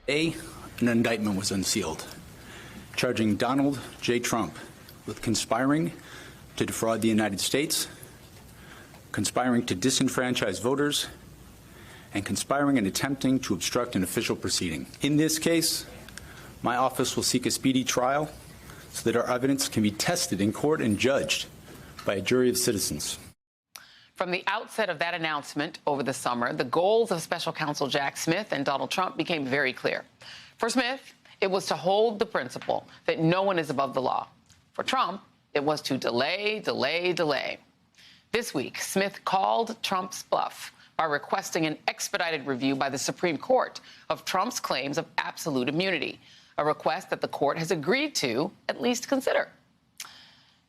An indictment was unsealed, charging Donald J. Trump with conspiring to defraud the United States, conspiring to disenfranchise voters, and conspiring and attempting to obstruct an official proceeding. In this case, my office will seek a speedy trial so that our evidence can be tested in court and judged by a jury of citizens. From the outset of that announcement over the summer, the goals of Special Counsel Jack Smith and Donald Trump became very clear. For Smith, it was to hold the principle that no one is above the law. For Trump, it was to delay, delay, delay. This week, Smith called Trump's bluff by requesting an expedited review by the Supreme Court of Trump's claims of absolute immunity, a request that the court has agreed to at least consider.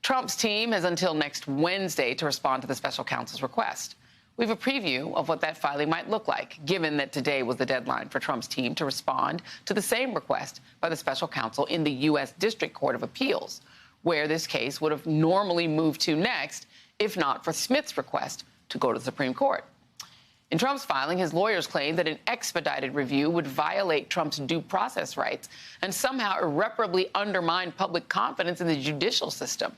Trump's team has until next Wednesday to respond to the special counsel's request. We have a preview of what that filing might look like, given that today was the deadline for Trump's team to respond to the same request by the special counsel in the U.S. District Court of Appeals, where this case would have normally moved to next, if not for Smith's request to go to the Supreme Court. In Trump's filing, his lawyers claim that an expedited review would violate Trump's due process rights and somehow irreparably undermine public confidence in the judicial system.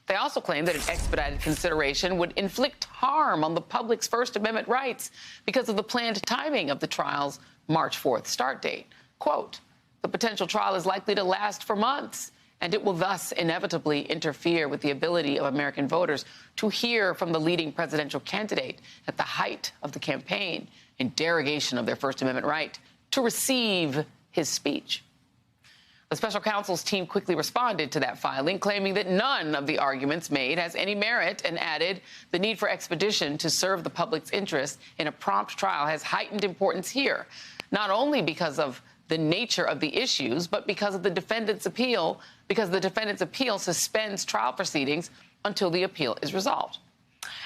They also claim that an expedited consideration would inflict harm on the public's First Amendment rights because of the planned timing of the trial's March 4th start date. Quote, the potential trial is likely to last for months, and it will thus inevitably interfere with the ability of American voters to hear from the leading presidential candidate at the height of the campaign in derogation of their First Amendment right to receive his speech. The special counsel's team quickly responded to that filing, claiming that none of the arguments made has any merit, and added the need for expedition to serve the public's interest in a prompt trial has heightened importance here, not only because of the nature of the issues, but because of the defendant's appeal, because the defendant's appeal suspends trial proceedings until the appeal is resolved.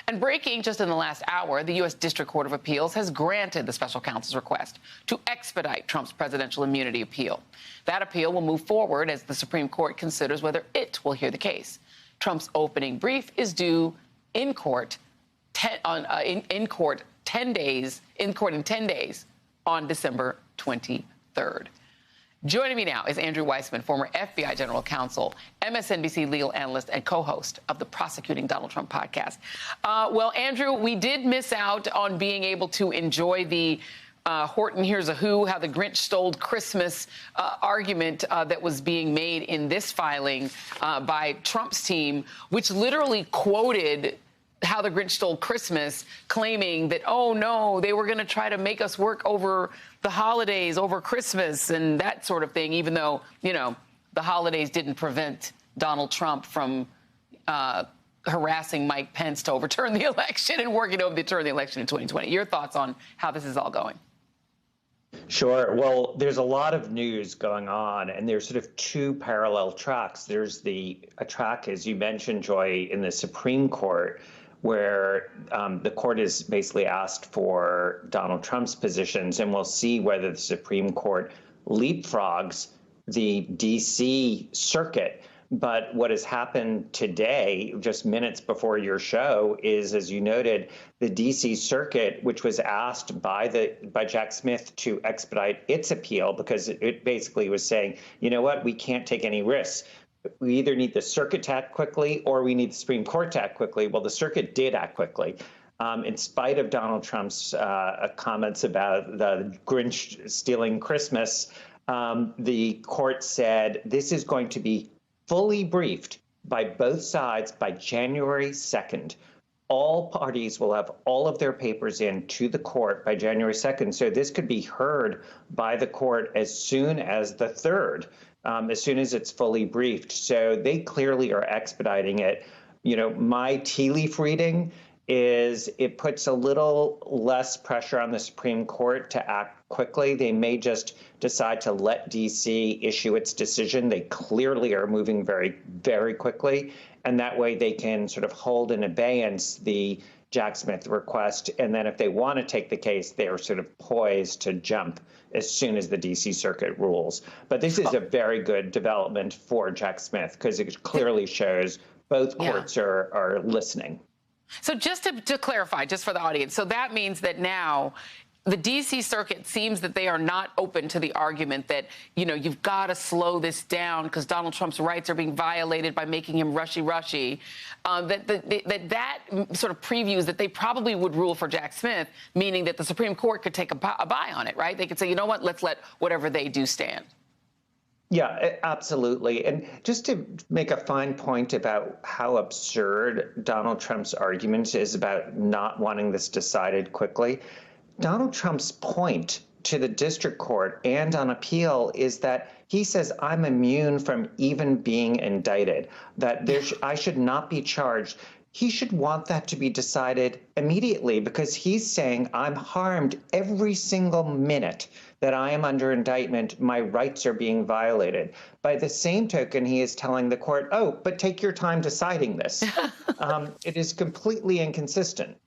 And breaking just in the last hour, the U.S. District Court of Appeals has granted the special counsel's request to expedite Trump's presidential immunity appeal. That appeal will move forward as the Supreme Court considers whether it will hear the case. Trump's opening brief is due in court in 10 days on December 23rd. Joining me now is Andrew Weissmann, former FBI general counsel, MSNBC legal analyst, and co-host of the Prosecuting Donald Trump podcast. Well, Andrew, we did miss out on being able to enjoy the Horton Hears a Who, how the Grinch stole Christmas argument that was being made in this filing by Trump's team, which literally quoted How the Grinch Stole Christmas, claiming that, oh, no, they were going to try to make us work over the holidays, over Christmas and that sort of thing, even though, you know, the holidays didn't prevent Donald Trump from harassing Mike Pence to overturn the election and working to overturn the election in 2020. Your thoughts on how this is all going? Sure. Well, there's a lot of news going on, and there's sort of two parallel tracks. There's a track, as you mentioned, Joy, in the Supreme Court, where the court has basically asked for Donald Trump's positions, and we'll see whether the Supreme Court leapfrogs the D.C. circuit. But what has happened today, just minutes before your show, is, as you noted, the D.C. Circuit, which was asked by Jack Smith to expedite its appeal because it basically was saying, you know what, we can't take any risks. We either need the circuit to act quickly or we need the Supreme Court to act quickly. Well, the circuit did act quickly. In spite of Donald Trump's comments about the Grinch stealing Christmas, the court said this is going to be fully briefed by both sides by January 2nd. All parties will have all of their papers in to the court by January 2nd. So this could be heard by the court as soon as the 3rd, as soon as it's fully briefed. So they clearly are expediting it. You know, my tea leaf reading is it puts a little less pressure on the Supreme Court to act quickly. They may just decide to let D.C. issue its decision. They clearly are moving very, very quickly. And that way they can sort of hold in abeyance the Jack Smith request. And then if they want to take the case, they are sort of poised to jump as soon as the D.C. Circuit rules. But this is a very good development for Jack Smith because it clearly shows both courts are listening. So just to clarify, just for the audience, so that means that now the D.C. Circuit seems that they are not open to the argument that, you've got to slow this down because Donald Trump's rights are being violated by making him rushy-rushy. That sort of previews that they probably would rule for Jack Smith, meaning that the Supreme Court could take a bye on it, right? They could say, you know what, let's let whatever they do stand. Yeah, absolutely. And just to make a fine point about how absurd Donald Trump's argument is about not wanting this decided quickly, Donald Trump's point to the district court and on appeal is that he says, I'm immune from even being indicted, that I should not be charged. He should want that to be decided immediately because he's saying I'm harmed every single minute that I am under indictment. My rights are being violated. By the same token, he is telling the court, oh, but take your time deciding this. It is completely inconsistent.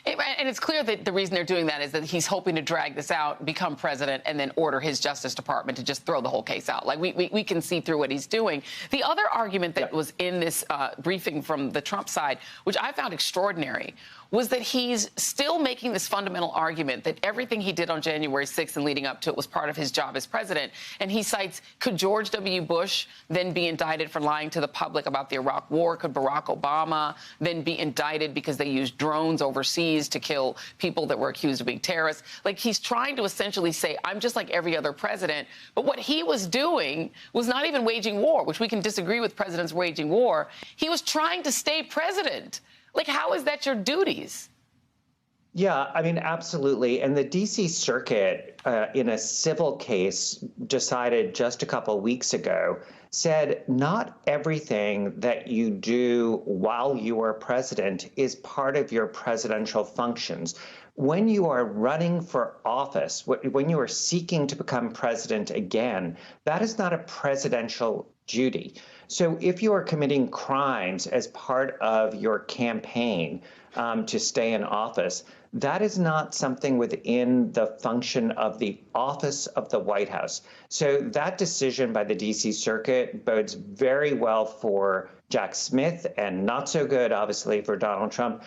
And it's clear that the reason they're doing that is that he's hoping to drag this out, become president, and then order his Justice Department to just throw the whole case out. Like, we can see through what he's doing. The other argument that was in this briefing from the Trump side, which I found extraordinary, was that he's still making this fundamental argument that everything he did on January 6th and leading up to it was part of his job as president. And he cites, could George W. Bush then be indicted for lying to the public about the Iraq War? Could Barack Obama then be indicted because they used drones overseas to kill people that were accused of being terrorists? Like, he's trying to essentially say, I'm just like every other president. But what he was doing was not even waging war, which we can disagree with presidents waging war. He was trying to stay president. Like, how is that your duties? Yeah, I mean, absolutely. And the D.C. Circuit, in a civil case decided just a couple of weeks ago, said not everything that you do while you are president is part of your presidential functions. When you are running for office, when you are seeking to become president again, that is not a presidential duty. So if you are committing crimes as part of your campaign to stay in office, that is not something within the function of the office of the White House. So that decision by the D.C. Circuit bodes very well for Jack Smith and not so good, obviously, for Donald Trump.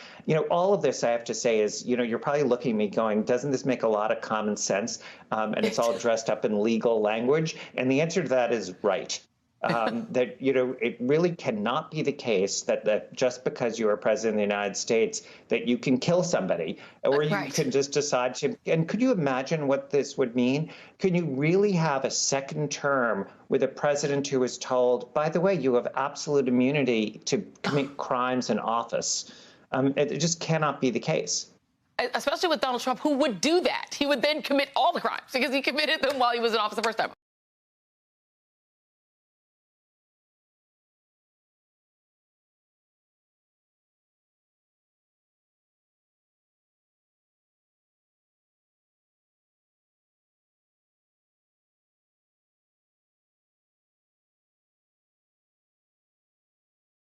All of this, I have to say, is, you're probably looking at me going, doesn't this make a lot of common sense? And it's all dressed up in legal language. And the answer to that is right. That, it really cannot be the case that just because you are president of the United States that you can kill somebody or you can just decide to. And could you imagine what this would mean? Can you really have a second term with a president who is told, by the way, you have absolute immunity to commit crimes in office? It just cannot be the case. Especially with Donald Trump, who would do that. He would then commit all the crimes because he committed them while he was in office the first time.